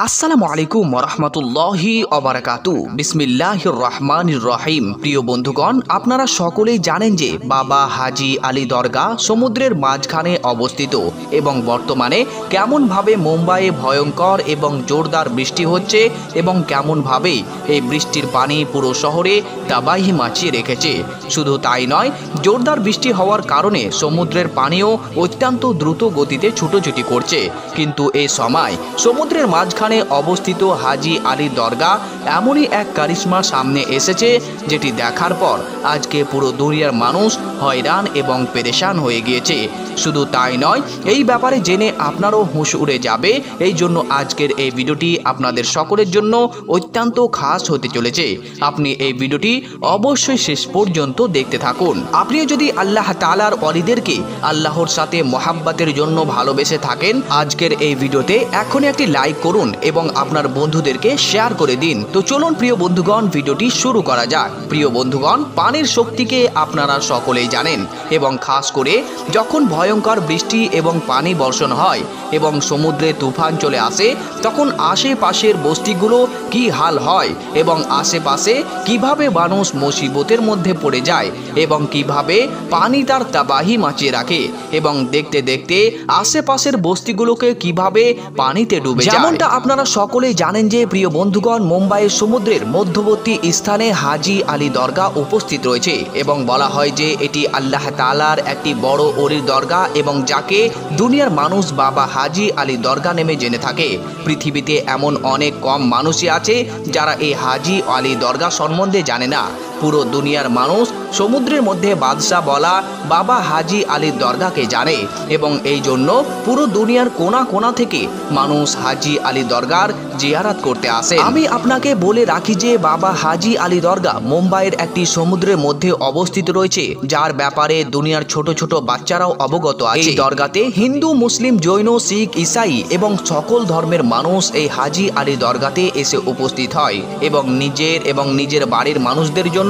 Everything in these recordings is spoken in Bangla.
আসসালামু আলাইকুম ওরহমতুল্লাহি ওবারাকাতু। বিসমিল্লাহির রহমানির রহিম। প্রিয় বন্ধুগণ, আপনারা সকলেই জানেন যে বাবা হাজি আলী দরগা সমুদ্রের মাঝখানে অবস্থিত এবং বর্তমানে কেমনভাবে মুম্বাইয়ে ভয়ঙ্কর এবং জোরদার বৃষ্টি হচ্ছে এবং কেমনভাবে এই বৃষ্টির পানি পুরো শহরে তাবাহি মাচিয়ে রেখেছে। শুধু তাই নয়, জোরদার বৃষ্টি হওয়ার কারণে সমুদ্রের পানিও অত্যন্ত দ্রুত গতিতে ছুটোছুটি করছে। কিন্তু এই সময় সমুদ্রের মাঝখানে অবস্থিত হাজি আলী দরগা এমনই এক কারিশমা সামনে এসেছে, যেটি দেখার পর আজকে পুরো দুনিয়ার মানুষ হয়রান এবং পেরেশান হয়ে গিয়েছে। শুধু তাই নয়, এই ব্যাপারে জেনে আপনারও হুঁশ উড়ে যাবে। এই জন্য আজকের এই ভিডিওটি আপনাদের সকলের জন্য অত্যন্ত খাস হতে চলেছে। আপনি এই ভিডিওটি অবশ্যই শেষ পর্যন্ত দেখতে থাকুন। আপনিও যদি আল্লাহ তাআলার ওলিদেরকে আল্লাহর সাথে মোহাব্বতের জন্য ভালোবেসে থাকেন, আজকের এই ভিডিওতে এখনই একটি লাইক করুন এবং আপনার বন্ধুদেরকে শেয়ার করে দিন। তো চলুন প্রিয় বন্ধুগণ, ভিডিওটি শুরু করা যাক। প্রিয় বন্ধুগণ, পানির শক্তিকে আপনারা সকলেই জানেন এবং খাস করে যখন ভয়ঙ্কর বৃষ্টি এবং পানি বর্ষণ হয় এবং সমুদ্রে তুফান চলে আসে, তখন আশেপাশের বস্তিগুলো কি হাল হয় এবং আশেপাশে কিভাবে মানুষ মুসিবতের মধ্যে পড়ে যায় এবং কিভাবে পানি তার তাবাহি মাচিয়ে রাখে এবং দেখতে দেখতে আশেপাশের বস্তিগুলোকে কিভাবে পানিতে ডুবে যায়। যেমনটা আপনারা সকলেই জানেন যে প্রিয় বন্ধুগণ, মুম্বাইয়ের সমুদ্রের মধ্যবর্তী স্থানে হাজি আলী দরগা উপস্থিত রয়েছে এবং বলা হয় যে এটি আল্লাহ তাআলার একটি বড় ওলির দরগা এবং যাকে দুনিয়ার মানুষ বাবা হাজি আলী দরগা নামে জেনে থাকে। পৃথিবীতে এমন অনেক কম মানুষই আছে যারা এই হাজি আলী দরগা সম্বন্ধে জানে না। পুরো দুনিয়ার মানুষ সমুদ্রের মধ্যে বাদশাহ বলা বাবা হাজি আলীর দরগাকে জানে এবং এই জন্য পুরো দুনিয়ার কোনা কোনা থেকে মানুষ হাজি আলী দরগার জিয়ারত করতে আসে। আমি আপনাকে বলে রাখি যে বাবা হাজি আলী দরগা মুম্বাইয়ের একটি সমুদ্রের মধ্যে অবস্থিত রয়েছে, যার ব্যাপারে দুনিয়ার ছোট ছোট বাচ্চারাও অবগত আছে। এই দরগাতে হিন্দু, মুসলিম, জৈন, শিখ, ঈসাই এবং সকল ধর্মের মানুষ এই হাজি আলী দরগাতে এসে উপস্থিত হয় এবং নিজের বাড়ির মানুষদের জন্য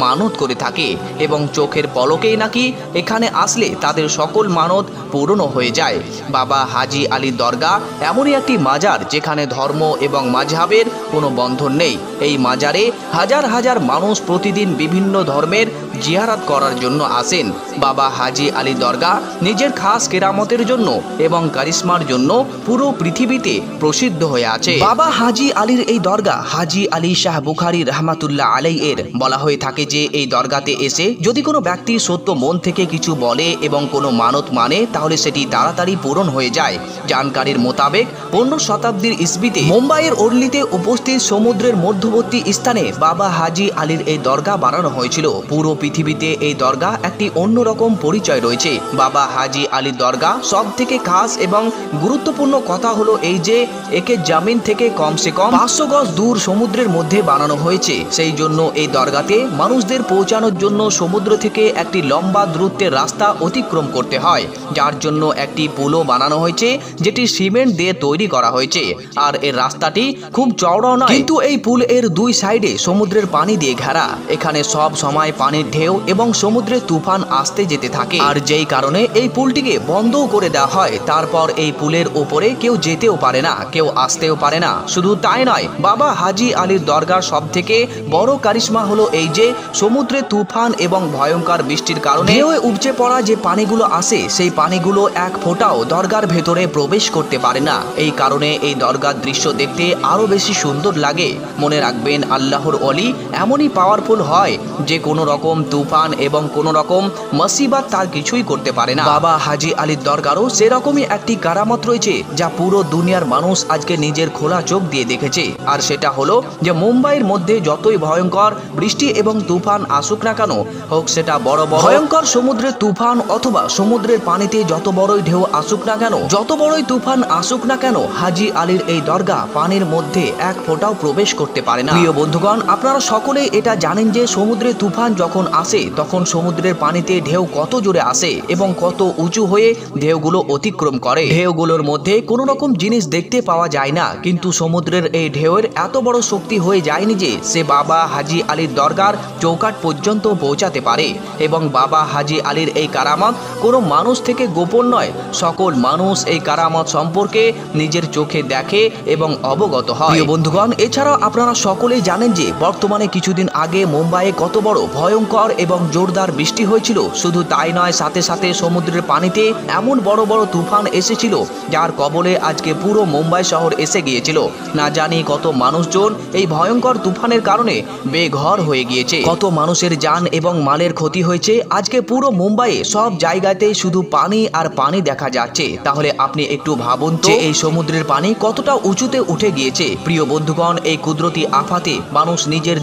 মানত করে থাকে এবং চোখের পলকেই নাকি এখানে আসলে তাদের সকল মানত পূরণ হয়ে যায়। বাবা হাজি আলী দরগা এমনই একটি মাজার যেখানে ধর্ম এবং মাযহাবের কোনো বন্ধন নেই। এই মাজারে হাজার হাজার মানুষ প্রতিদিন বিভিন্ন ধর্মের জিয়ারত করার জন্য আসেন। বাবা হাজি আলী দরগা নিজের খাস কেরামতের জন্য এবং কারিশমার জন্য পুরো পৃথিবীতে প্রসিদ্ধ হয়ে আছে। বাবা হাজি আলীর এই দরগা হাজি আলী শাহ বুখারী রাহমাতুল্লাহ আলাইহি এর বলা হয়ে থাকে যে এই দরগাতে এসে যদি কোনো ব্যক্তি সত্য মন থেকে কিছু বলে এবং কোনো মানত মানে, তাহলে সেটি তাড়াতাড়ি পূরণ হয়ে যায়। জানকারীর মোতাবেক 15 শতাব্দীর ইসবিতে মুম্বাইয়ের ওরলিতে উপস্থিত সমুদ্রের মধ্যবর্তী স্থানে বাবা হাজি আলীর এই দরগা বানানো হয়েছিল। পুরো পৃথিবীতে এই দরগা একটি অন্যরকম পরিচয় রয়েছে। বাবা হাজি আলী দরগা সব থেকে খাস এবং গুরুত্বপূর্ণ কথা হলো এই যে একে জামিন থেকে কমসে কম 500 গজ দূর সমুদ্রের মধ্যে বানানো হয়েছে। সেই জন্য এই দরগাতে মানুষদের পৌঁছানোর জন্য সমুদ্র থেকে একটি লম্বা দূরত্বের রাস্তা অতিক্রম করতে হয়, যার জন্য একটি পুলও বানানো হয়েছে যেটি সিমেন্ট দিয়ে তৈরি করা হয়েছে। আর এর রাস্তাটি খুব চওড়াও নয়, কিন্তু এই পুল এর দুই সাইডে সমুদ্রের পানি দিয়ে ঘেরা। এখানে সব সময় পানির ঢেউ এবং সমুদ্রের তুফান আসতে যেতে থাকে, আর যেই কারণে এই পুলটিকে বন্ধও করে দেওয়া হয়। তারপর এই পুলের উপরে কেউ যেতেও পারে না, কেউ আসতেও পারে না। শুধু তাই নয়, বাবা হাজি আলীর দরগার সব থেকে বড় কারিশমা হলো এই যে সমুদ্রে তুফান এবং ভয়ঙ্কর বৃষ্টির কারণে ঢেউয়ে উপচে পড়া যে পানিগুলো আসে, সেই পানিগুলো এক ফোঁটাও দরগার ভেতরে প্রবেশ করতে পারে না। এই কারণে এই দরগার দৃশ্য দেখতে আরো বেশি সুন্দর লাগে। মনে রাখবেন, আল্লাহর ওলি এমনই পাওয়ারফুল হয় যে কোনো রকম তুফান এবং কোনো রকম মুসিবত তার কিছুই করতে পারে না। বাবা হাজি আলীর দরগারও সেরকমই একটি কারামত রয়েছে যা পুরো দুনিয়ার মানুষ আজকে নিজের খোলা চোখ দিয়ে দেখেছে। আর সেটা হলো যে মুম্বাইয়ের মধ্যে যতই ভয়ঙ্কর বৃষ্টি এবং তুফান আসুক না কেন, হোক সেটা বড় বড় ভয়ঙ্কর সমুদ্রের তুফান অথবা সমুদ্রের পানিতে যত বড়ই ঢেউ আসুক না কেন, যত বড়ই তুফান আসুক না কেন, হাজি আলীর এই দরগা পানির মধ্যে এক ফোঁটাও প্রবেশ করতে পারে না। প্রিয় বন্ধুগণ, আপনারা সকলেই এটা জানেন যে সমুদ্রে তুফান যখন আসে তখন সমুদ্রের পানিতে ঢেউ কত জোরে আসে এবং কত উঁচু হয়ে ঢেউগুলো অতিক্রম করে। ঢেউগুলোর মধ্যে কোনো রকম জিনিস দেখতে পাওয়া যায় না, কিন্তু সমুদ্রের এই ঢেউয়ের এত বড় শক্তি হয়ে যায়নি যে সে বাবা হাজী আলীর দরগার চৌকাঠ পর্যন্ত পৌঁছাতে পারে। এবং বাবা হাজী আলীর এই কারামত কোনো মানুষ থেকে গোপন নয়, সকল মানুষ এই কারামত সম্পর্কে নিজের চোখে দেখে এবং অবগত হয়। প্রিয় বন্ধুগণ, এছাড়াও আপনারা সকলেই জানেন যে বর্তমানে কিছুদিন আগে মুম্বাইয়ে কত বড় ভয়ঙ্কর এবং জোরদার বৃষ্টি হয়েছিল। শুধু তাই নয়, সাথে সাথে সমুদ্রের পানিতে এমন বড় বড় তুফান এসেছিল যার কবলে আজকে পুরো মুম্বাই শহর এসে গিয়েছিল। না জানি কত মানুষজন এই ভয়ঙ্কর তুফানের কারণে বেঘর হয়ে গিয়েছে, কত মানুষের জান এবং মালের ক্ষতি হয়েছে। আজকে পুরো মুম্বাইয়ে সব জায়গাতেই শুধু পানি আর পানি দেখা যাচ্ছে। তাহলে আপনি একটু ভাবুন তো এই সমুদ্রের পানি কতটা উঁচুতে উঠে গিয়েছে। প্রিয় বন্ধুগণ, এই কুদরতি আফাতে মানুষ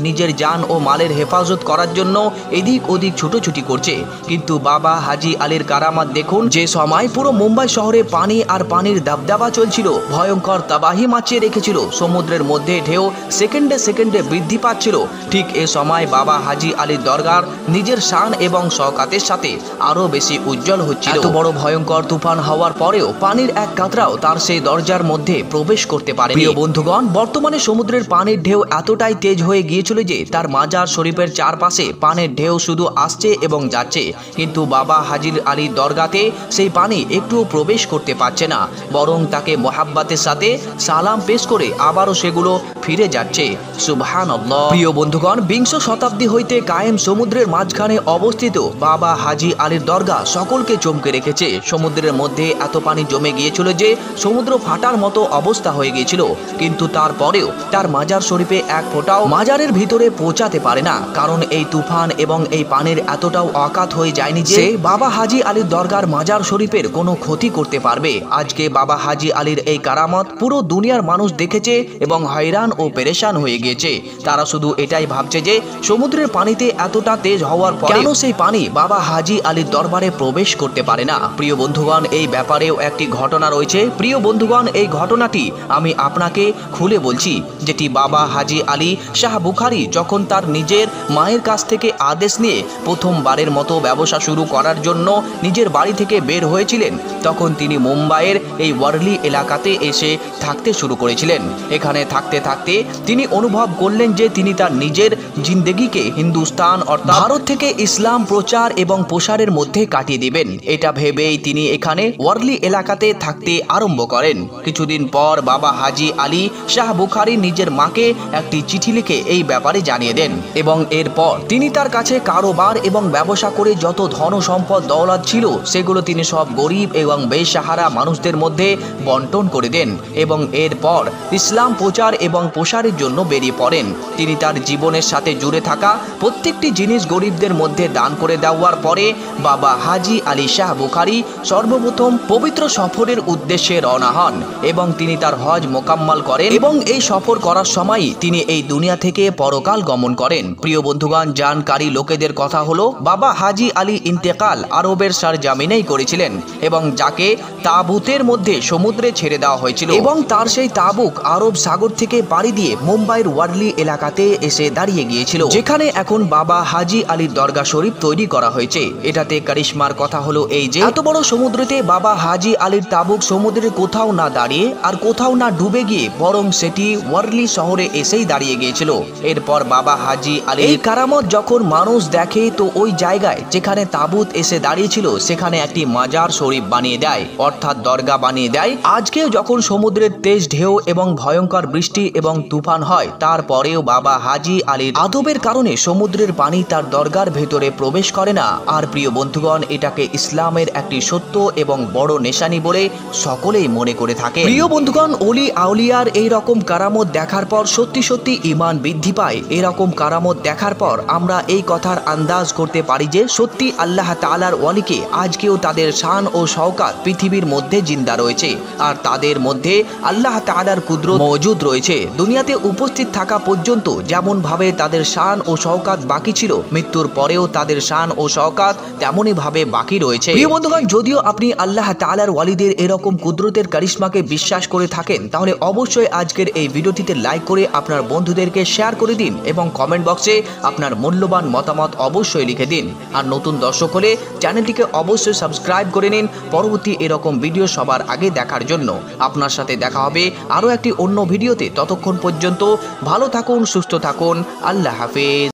নিজের জান ও মালের হেফাজত করার জন্য এদিক ওদিক ছুটোছুটি করছে, কিন্তু বাবা হাজী আলীর কারামাত দেখুন। যে সময় পুরো মুম্বাই শহরে পানি আর পানির দাবদাবা চলছিল, ভয়ঙ্কর তাবাহি মাচিয়ে রেখেছিল, সমুদ্রের মধ্যে ঢেউ সেকেন্ডে সেকেন্ডে বৃদ্ধি পাচ্ছিল, ঠিক এ সময় বাবা হাজী আলীর দরগার নিজের শান এবং শওকাতের সাথে আরো বেশি উজ্জ্বল হচ্ছিল। এত বড় ভয়ঙ্কর তুফান হওয়ার পরেও পানির এক কাতরাও তার সেই দরজার মধ্যে প্রবেশ করতে পারে। প্রিয় বন্ধুগণ, বর্তমানে সমুদ্রের পানির ঢেউ এতটাই তেজ হয়ে গিয়েছিল যে তার মাজার শরীফের চারপাশে পানির ঢেউ শুধু আসছে এবং যাচ্ছে, কিন্তু বাবা হাজী আলীর দরগাতে সেই পানি একটুও প্রবেশ করতে পারছে না, বরং তাকে মোহাব্বতের সাথে সালাম পেশ করে আবারও সেগুলো ফিরে যাচ্ছে। সুবহানাল্লাহ। প্রিয় বন্ধুগণ, বিংশ শতাব্দী হইতে কায়েম সমুদ্রের মাঝখানে অবস্থিত বাবা হাজী আলীর দরগা সকলকে চমকে রেখেছে। সমুদ্রের মধ্যে এত পানি জমে গিয়েছিল যে সমুদ্র ফাটার মতো অবস্থা হয়ে গিয়েছিল, কিন্তু তারপরেও তার মাজার শরীফে এক ফোঁটাও মাজারের ভিতরে পৌঁছাতে পারে না, কারণ এই তুফান এবং এই পানির এতটাও অকাত হয়ে যায়নি যে বাবা হাজী আলীর দরগার মাজার শরীফের কোনো ক্ষতি করতে পারবে। আজকে বাবা হাজী আলীর এই কারামত পুরো দুনিয়ার মানুষ দেখেছে এবং হয়রান ও পেরেশান হয়ে গিয়েছে। তারা শুধু এটাই ভাবছে যে সমুদ্রের পানিতে এতটা তেজ হওয়ার পর কেন সেই পানি বাবা হাজী আলীর দরবারে প্রবেশ করতে পারে না। প্রিয় বন্ধুগণ, এই ব্যাপারেও একটি ঘটনা রয়েছে। প্রিয় বন্ধুগণ, এই ঘটনাটি আমি আপনাকে খুলে বলছি, যেটি বাবা হাজী আলী শাহ বুখারী যখন তার নিজের মায়ের কাছ থেকে আদেশ নিয়ে প্রথমবারের মতো ব্যবসা শুরু করার জন্য নিজের বাড়ি থেকে বের হয়েছিলেন, তখন তিনি মুম্বাইয়ের এই ওয়ারলি এলাকাতে এসে থাকতে শুরু করেছিলেন। এখানে থাকতে থাকতে তিনি অনুভব করলেন যে তিনি তার নিজের জিন্দেগিকে হিন্দুস্তান অর্থাৎ ভারত থেকে ইসলাম প্রচার এবং প্রসারের মধ্যে কাটিয়ে দিবেন। এটা ভেবেই তিনি এখানে ওয়ারলি এলাকাতে থাকতে আরম্ভ করেন। কিছুদিন পর বাবা হাজী আলী শাহ বুখারী নিজের মাকে একটি চিঠি লিখে এই ব্যাপারে জানিয়ে দেন এবং এরপর তিনি তার কাছে কারোবার এবং ব্যবসা করে যত ধন সম্পদ দৌলত ছিল সেগুলো তিনি সব গরিব এবং বেসাহারা মানুষদের মধ্যে বন্টন করে দেন এবং এরপর ইসলাম প্রচার এবং প্রসারের জন্য বেরিয়ে পড়েন। তিনি তার জীবনের সাথে জুড়ে থাকা প্রত্যেকটি জিনিস গরিবদের মধ্যে দান করে দেওয়ার পরে বাবা হাজী আলী শাহ বুখারী সর্বপ্রথম পবিত্র সফরের উদ্দেশ্যে রওনা হন এবং তিনি তার হজ মোকাম্মল করেন এবং এই সফর করার সময় তিনি এই দুনিয়া থেকে পরকাল গমন করেন। প্রিয় বন্ধুগণ, জানকারী লোকেদের কথা হলো বাবা হাজী আলী ইন্তেকাল আরবের সরজমিনেই করেছিলেন এবং যাকে তাবুতের মধ্যে সমুদ্রে ছেড়ে দেওয়া হয়েছিল এবং তার সেই তাবুক আরব সাগর থেকে পাড়ি দিয়ে মুম্বাইয়ের ওয়ারলি এলাকাতে এসে দাঁড়িয়ে গিয়েছিল, যেখানে এখন বাবা হাজী আলীর দরগা শরীফ তৈরি করা হয়েছে। এটাতে কারিশমার কথা হলো এই যে এত বড় সমুদ্রতে বাবা হাজী আলীর তাবুক সমুদ্রের কোথাও না দাঁড়িয়ে আর কোথাও না ডুবে গিয়ে বরং সেটি ওয়ারলি শহরে এসেই দাঁড়িয়ে গিয়েছিল। এরপর বাবা হাজী আলীর এই কারামত যখন মানুষ দেখে তো ওই জায়গায় যেখানে তাবুত এসে দাঁড়িয়েছিল সেখানে একটি মাজার শরীফ বানিয়ে দেয়, অর্থাৎ দরগা বানিয়ে দেয়। আজকেও যখন সমুদ্রের তেজ ঢেউ এবং ভয়ঙ্কর বৃষ্টি এবং তুফান হয়, তারপরেও বাবা হাজী আলীর আদবের কারণে সমুদ্রের পানি তার দরগার ভেতরে প্রবেশ করে না। আর প্রিয় বন্ধুগণ, এটাকে ইসলামের একটি সত্য এবং বড় নিশানি বলে সকলেই মনে করে থাকে। প্রিয় বন্ধুগণ, ওলি আউলিয়ার এই রকম কারামত দেখার পর সত্যি সত্যি ঈমান বৃদ্ধি পায়। এরকম কারামত দেখার পর আমরা এই কথার আন্দাজ করতে পারি যে সত্যি আল্লাহ তাআলার ওয়ালিকে আজকেও তাদের শান ও শওকাত পৃথিবীর মধ্যে জিন্দা রয়েছে আর তাদের মধ্যে আল্লাহ তাআলার কুদরত মওজুদ রয়েছে। দুনিয়াতে উপস্থিত থাকা পর্যন্ত যেমন ভাবে তাদের শান ও শওকাত বাকি ছিল, মৃত্যুর পরেও তাদের শান ও শওকাত তেমনই ভাবে বাকি রয়েছে। প্রিয় বন্ধুগণ, যদিও আপনি আল্লাহ তাআলার ওয়ালিদের এরকম কুদরতের কারিশমাকে বিশ্বাস করে থাকেন, তাহলে অবশ্যই আজকের এই ভিডিওটিতে লাইক করে আপনার বন্ধুদেরকে শেয়ার করে দিন এবং কমেন্ট বক্সে আপনার মূল্যবান মতামত অবশ্যই লিখে দিন। আর নতুন দর্শক হলে চ্যানেলটিকে অবশ্যই সাবস্ক্রাইব করে নিন পরবর্তী এরকম ভিডিও সবার আগে দেখার জন্য। আপনার সাথে দেখা হবে আরও একটি অন্য ভিডিওতে। ততক্ষণ পর্যন্ত ভালো থাকুন, সুস্থ থাকুন। আল্লাহ হাফেজ।